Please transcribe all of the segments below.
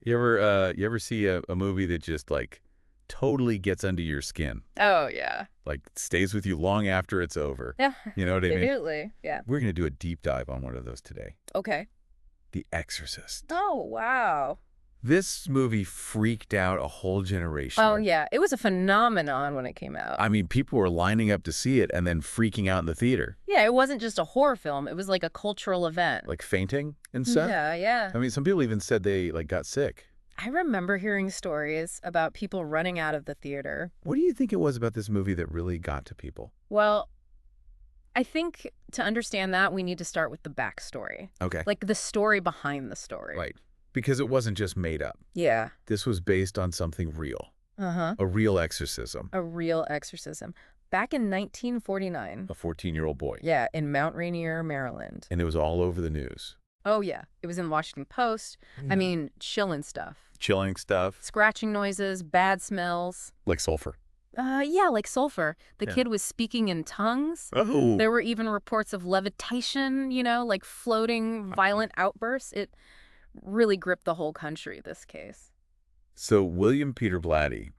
You ever see a movie that just like totally gets under your skin? Oh, yeah. Like stays with you long after it's over. Yeah, You know what I mean? absolutely. Yeah. We're gonna do a deep dive on one of those today. Okay. The Exorcist. Oh, wow. This movie freaked out a whole generation. Oh, yeah. It was a phenomenon when it came out. I mean, people were lining up to see it and then freaking out in the theater. Yeah, it wasn't just a horror film. It was like a cultural event. Like fainting and stuff. Yeah, yeah. I mean, some people even said they like got sick. I remember hearing stories about people running out of the theater. What do you think it was about this movie that really got to people? Well, I think to understand that, we need to start with the backstory. Okay. Like the story behind the story. Right. Because it wasn't just made up. Yeah. This was based on something real. Uh-huh. A real exorcism. A real exorcism. Back in 1949. A 14-year-old boy. Yeah, in Mount Rainier, Maryland. And it was all over the news. Oh, yeah. It was in the Washington Post. I mean, chilling stuff. Chilling stuff. Scratching noises, bad smells. Like sulfur. Yeah, like sulfur. The Yeah. kid was speaking in tongues. Oh. There were even reports of levitation, like floating violent outbursts. It really gripped the whole country, this case. So William Peter Blatty,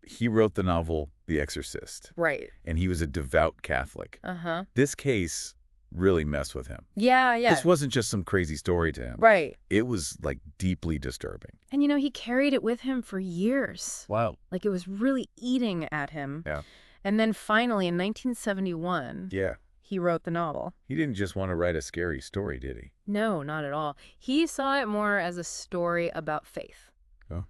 he wrote the novel The Exorcist. Right. And he was a devout Catholic. Uh-huh. This case really messed with him. Yeah, yeah. This wasn't just some crazy story to him. Right. It was like deeply disturbing. And he carried it with him for years. Wow. Like it was really eating at him. Yeah. And then finally in 1971, Yeah. he wrote the novel. He didn't just want to write a scary story, did he? No, not at all. He saw it more as a story about faith. Oh.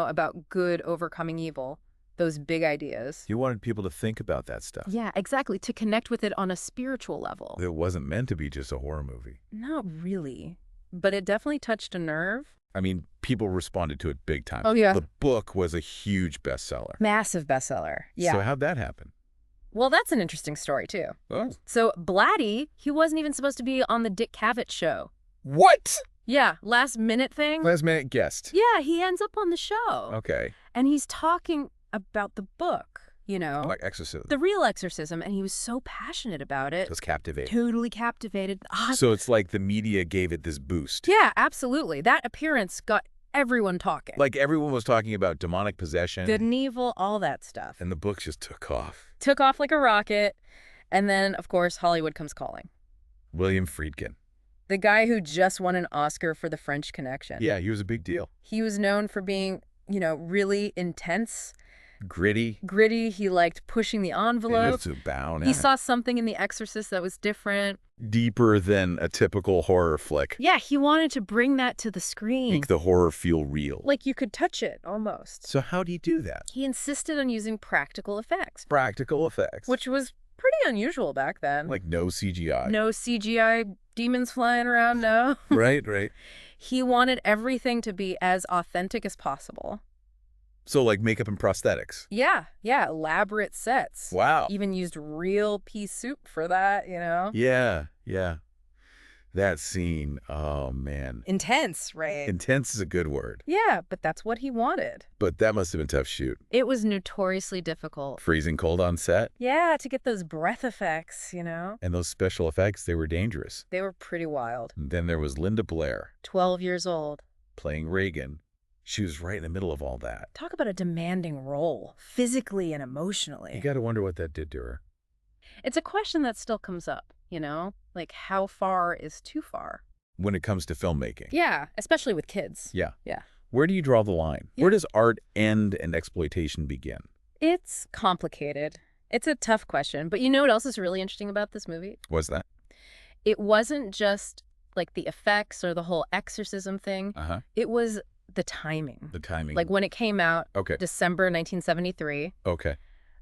About good overcoming evil. Those big ideas. He wanted people to think about that stuff. Yeah, exactly. To connect with it on a spiritual level. It wasn't meant to be just a horror movie. Not really. But it definitely touched a nerve. I mean, people responded to it big time. Oh, yeah. The book was a huge bestseller. Massive bestseller. Yeah. So how'd that happen? Well, that's an interesting story, too. Oh. So Blatty, he wasn't even supposed to be on the Dick Cavett show. What? Yeah, last minute thing. Last minute guest. Yeah, he ends up on the show. Okay. And he's talking about the book, Like Exorcism. the real exorcism, and he was so passionate about it. It was captivating. Totally captivated. So it's like the media gave it this boost. Yeah, absolutely. That appearance got everyone talking. Like everyone was talking about demonic possession. Good and evil, all that stuff. And the book just took off. Took off like a rocket. And then, of course, Hollywood comes calling. William Friedkin. The guy who just won an Oscar for The French Connection. Yeah, he was a big deal. He was known for being, really intense. Gritty. He liked pushing the envelope. He saw something in The Exorcist that was different. Deeper than a typical horror flick. Yeah, he wanted to bring that to the screen. Make the horror feel real. Like you could touch it, almost. So how'd he do that? He insisted on using practical effects. Practical effects. Which was pretty unusual back then. Like no CGI. No CGI demons flying around, no. Right. He wanted everything to be as authentic as possible. So like makeup and prosthetics. Yeah, elaborate sets. Wow. Even used real pea soup for that, Yeah. That scene, oh man. Intense, right? Intense is a good word. Yeah, but that's what he wanted. But that must have been a tough shoot. It was notoriously difficult. Freezing cold on set. Yeah, to get those breath effects, And those special effects, they were dangerous. They were pretty wild. And then there was Linda Blair. 12 years old. Playing Reagan. She was right in the middle of all that. Talk about a demanding role, physically and emotionally. You got to wonder what that did to her. It's a question that still comes up, Like, how far is too far? When it comes to filmmaking. Yeah, especially with kids. Yeah. Yeah. Where do you draw the line? Yeah. Where does art end and exploitation begin? It's complicated. It's a tough question. But you know what else is really interesting about this movie? What's that? It wasn't just, like, the effects or the whole exorcism thing. Uh-huh. It was the timing. The timing. Like, when it came out, Okay. December 1973, Okay.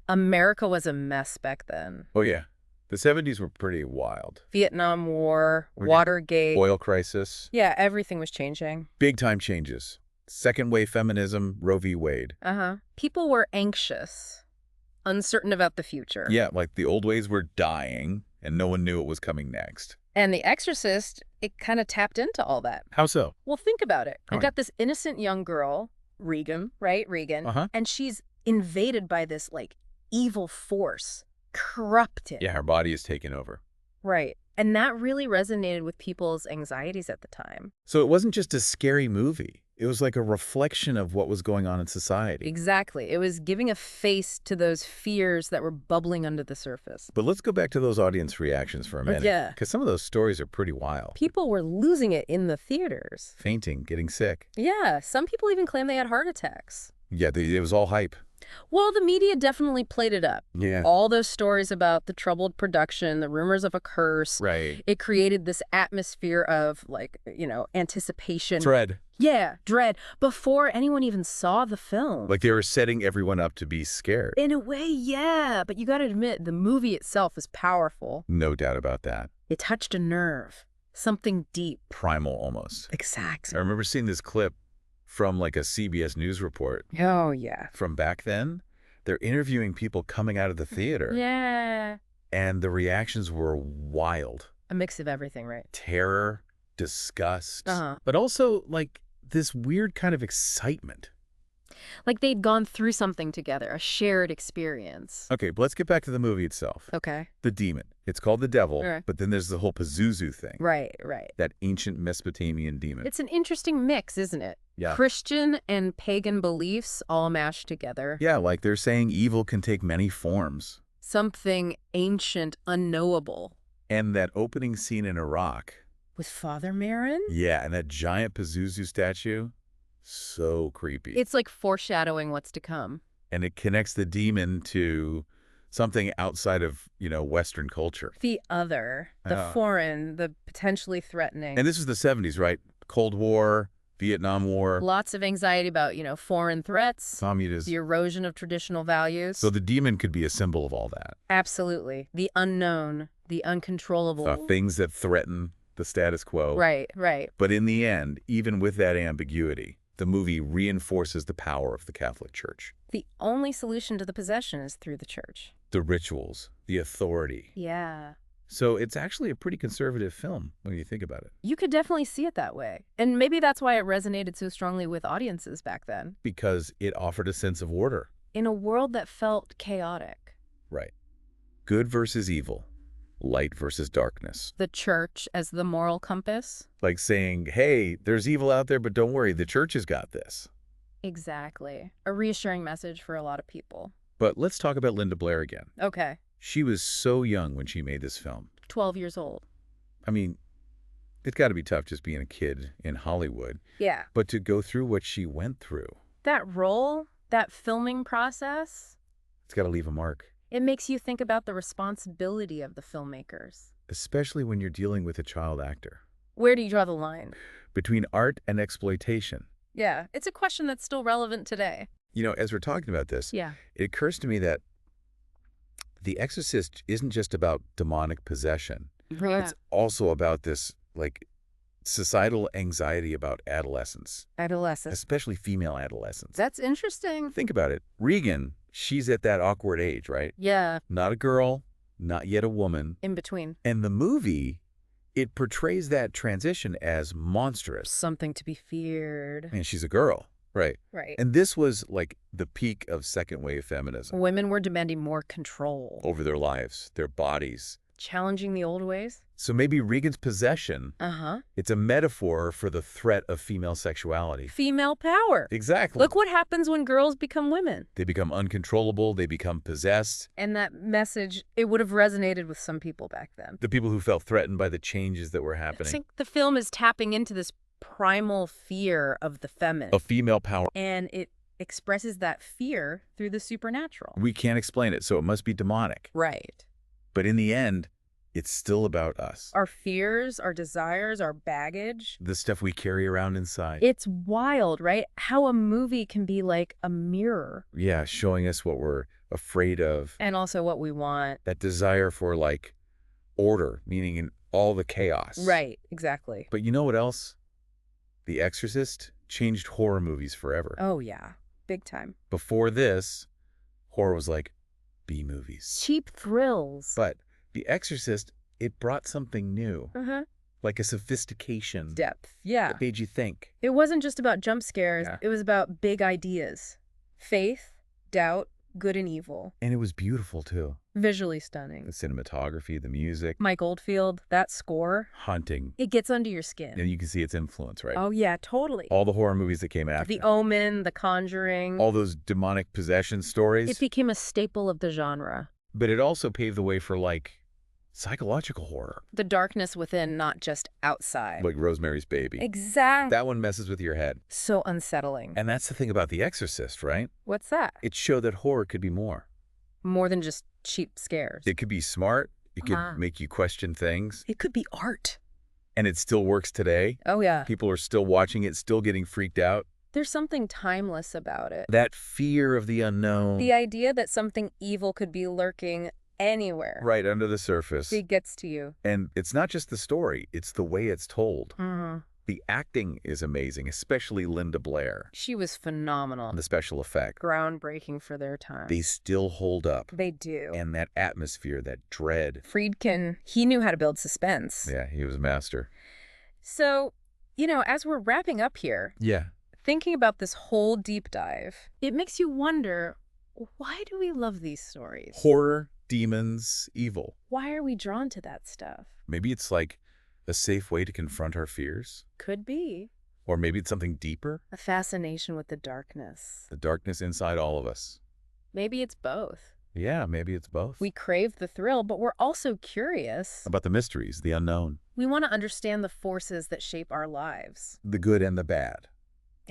America was a mess back then. Oh, yeah. The 70s were pretty wild. Vietnam War, Watergate. Oil crisis. Yeah, everything was changing. Big time changes. Second wave feminism, Roe v. Wade. Uh-huh. People were anxious, uncertain about the future. Yeah, like the old ways were dying, and no one knew what was coming next. And The Exorcist, it kind of tapped into all that. How so? Well, think about it. Oh, I got this innocent young girl, Regan, right? Regan. Uh-huh. And she's invaded by this, evil force, corrupted. Yeah, her body is taken over. Right. And that really resonated with people's anxieties at the time. So it wasn't just a scary movie. It was like a reflection of what was going on in society. Exactly. It was giving a face to those fears that were bubbling under the surface. But let's go back to those audience reactions for a minute. Yeah. Because some of those stories are pretty wild. People were losing it in the theaters. Fainting, getting sick. Yeah, some people even claim they had heart attacks. Yeah, it was all hype. Well, the media definitely played it up. Yeah. All those stories about the troubled production, the rumors of a curse. Right. It created this atmosphere of, like, anticipation. Dread. Yeah, dread, before anyone even saw the film. Like they were setting everyone up to be scared. In a way, yeah, but you gotta admit, the movie itself is powerful. No doubt about that. It touched a nerve, something deep. Primal almost. Exactly. I remember seeing this clip from like a CBS News report Oh, yeah. from back then. They're interviewing people coming out of the theater. Yeah. And the reactions were wild. A mix of everything, right? Terror, disgust, Uh-huh. but also like this weird kind of excitement. Like they'd gone through something together, a shared experience. Okay, but let's get back to the movie itself. Okay. The demon. It's called the devil, Right. but then there's the whole Pazuzu thing. Right, right. That ancient Mesopotamian demon. It's an interesting mix, isn't it? Yeah. Christian and pagan beliefs all mashed together. Yeah, like they're saying evil can take many forms. Something ancient, unknowable. And that opening scene in Iraq. With Father Marin? Yeah, and that giant Pazuzu statue. So creepy. It's like foreshadowing what's to come. And it connects the demon to something outside of, Western culture. The other, the foreign, the potentially threatening. And this was the 70s, right? Cold War, Vietnam War. Lots of anxiety about, foreign threats, Communism. the erosion of traditional values. So the demon could be a symbol of all that. Absolutely. The unknown, the uncontrollable. Things that threaten the status quo. Right, right. But in the end, even with that ambiguity, the movie reinforces the power of the Catholic Church. The only solution to the possession is through the church. The rituals, the authority. Yeah. So it's actually a pretty conservative film when you think about it. You could definitely see it that way. And maybe that's why it resonated so strongly with audiences back then. Because it offered a sense of order. In a world that felt chaotic. Right. Good versus evil. Light versus darkness. The church as the moral compass. Like saying, hey, there's evil out there, but don't worry, the church has got this. Exactly. A reassuring message for a lot of people. But let's talk about Linda Blair again. Okay. She was so young when she made this film. 12 years old. I mean, it's got to be tough just being a kid in Hollywood. Yeah. But to go through what she went through. That role, that filming process, It's got to leave a mark. it makes you think about the responsibility of the filmmakers. Especially when you're dealing with a child actor. Where do you draw the line? Between art and exploitation. Yeah, it's a question that's still relevant today. As we're talking about this, Yeah. it occurs to me that The Exorcist isn't just about demonic possession. Yeah. It's also about this, societal anxiety about adolescence, Adolescence. especially female adolescents. That's interesting. Think about it. Regan, she's at that awkward age, right? Yeah, Not a girl, not yet a woman. in between. And the movie, it portrays that transition as monstrous. Something to be feared. And she's a girl, right? Right. And this was like the peak of second wave feminism Women were demanding more control. over their lives, their bodies. Challenging the old ways. So maybe Regan's possession, Uh-huh. it's a metaphor for the threat of female sexuality. Female power. Exactly. Look what happens when girls become women. They become uncontrollable. They become possessed. And that message, it would have resonated with some people back then. The people who felt threatened by the changes that were I happening. think the film is tapping into this primal fear of the feminine. Of female power. And it expresses that fear through the supernatural. We can't explain it, so it must be demonic. Right. But in the end, it's still about us. Our fears, our desires, our baggage. The stuff we carry around inside. It's wild, right? How a movie can be like a mirror. Yeah, showing us what we're afraid of. And also what we want. That desire for, order, meaning in all the chaos. Right, exactly. But you know what else? The Exorcist changed horror movies forever. Oh, yeah. Big time. Before this, horror was like B-movies. Cheap thrills. But The Exorcist, it brought something new. Uh-huh. Like a sophistication. Depth. Yeah. That made you think. It wasn't just about jump scares. Yeah. It was about big ideas. Faith, doubt, good and evil. And it was beautiful, too. Visually The stunning. cinematography, the music, Mike Oldfield, that score, haunting. it gets under your skin. And you can see its influence, right? Oh, yeah, totally. All the horror movies that came after. The Omen, The Conjuring. All those demonic possession stories. It became a staple of the genre. But it also paved the way for, like, psychological horror. The darkness within, not just outside. Like Rosemary's Baby. Exactly. That one messes with your head. So unsettling. And that's the thing about The Exorcist, right? What's that? It showed that horror could be more. More than just cheap scares. It could be smart. It could Uh-huh. make you question things. It could be art. And it still works today. Oh, yeah. People are still watching it, still getting freaked out. There's something timeless about it. That fear of the unknown. The idea that something evil could be lurking anywhere. Right under the surface. It gets to you. And it's not just the story, it's the way it's told. Mm-hmm. The acting is amazing, especially Linda Blair. She was phenomenal. And the special effect. Groundbreaking for their time. They still hold up. They do. And that atmosphere, that dread. Friedkin, he knew how to build suspense. Yeah, he was a master. So, as we're wrapping up here, Yeah. thinking about this whole deep dive, it makes you wonder, why do we love these stories? Horror, demons, evil. Why are we drawn to that stuff? Maybe it's like a safe way to confront our fears. Could be. Or maybe it's something deeper. A fascination with the darkness. The darkness inside all of us. Maybe it's both. Yeah, maybe it's both. We crave the thrill, but we're also curious. About the mysteries, the unknown. We want to understand the forces that shape our lives. The good and the bad.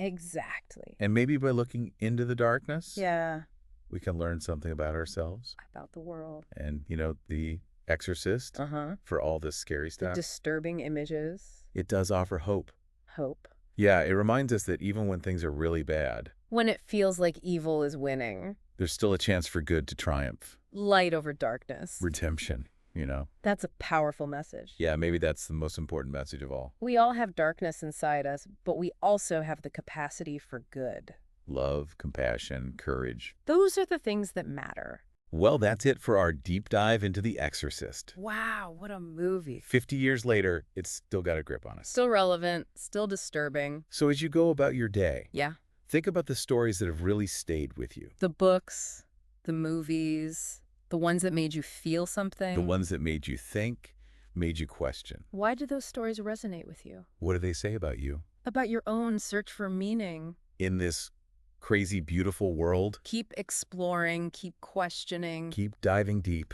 Exactly. And maybe by looking into the darkness, Yeah. we can learn something about ourselves. About the world. And, the Exorcist, Uh-huh. for all this scary The stuff, disturbing images. it does offer hope. Hope. Yeah, it reminds us that even when things are really bad, When it feels like evil is winning. there's still a chance for good to triumph. Light over darkness. Redemption, That's a powerful message. Yeah, maybe that's the most important message of all. We all have darkness inside us, but we also have the capacity for good. Love, compassion, courage. Those are the things that matter. Well, that's it for our deep dive into The Exorcist. Wow, what a movie. 50 years later, it's still got a grip on us. Still relevant, still disturbing. So as you go about your day, Yeah. think about the stories that have really stayed with you. The books, the movies, the ones that made you feel something. The ones that made you think, made you question. Why do those stories resonate with you? What do they say about you? About your own search for meaning. In this crazy, beautiful world, Keep exploring, keep questioning. keep diving deep.